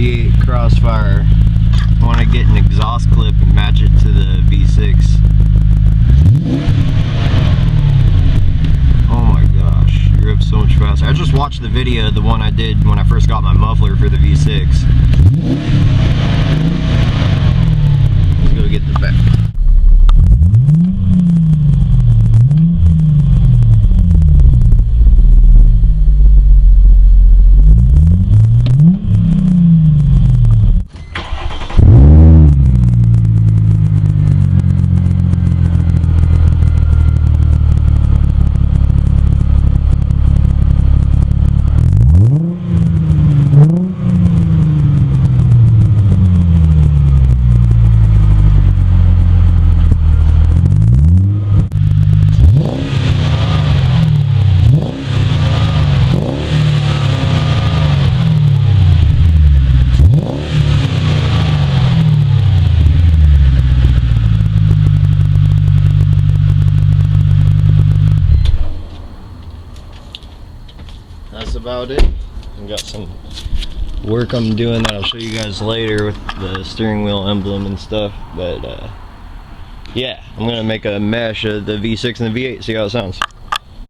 V8 Crossfire. I want to get an exhaust clip and match it to the V6. Oh my gosh, you rip so much faster. I just watched the video, the one I did when I first got my muffler for the V6. Let's go get the back. That's about it. I've got some work I'm doing that I'll show you guys later with the steering wheel emblem and stuff, but yeah, I'm gonna make a mesh of the V6 and the V8, see how it sounds.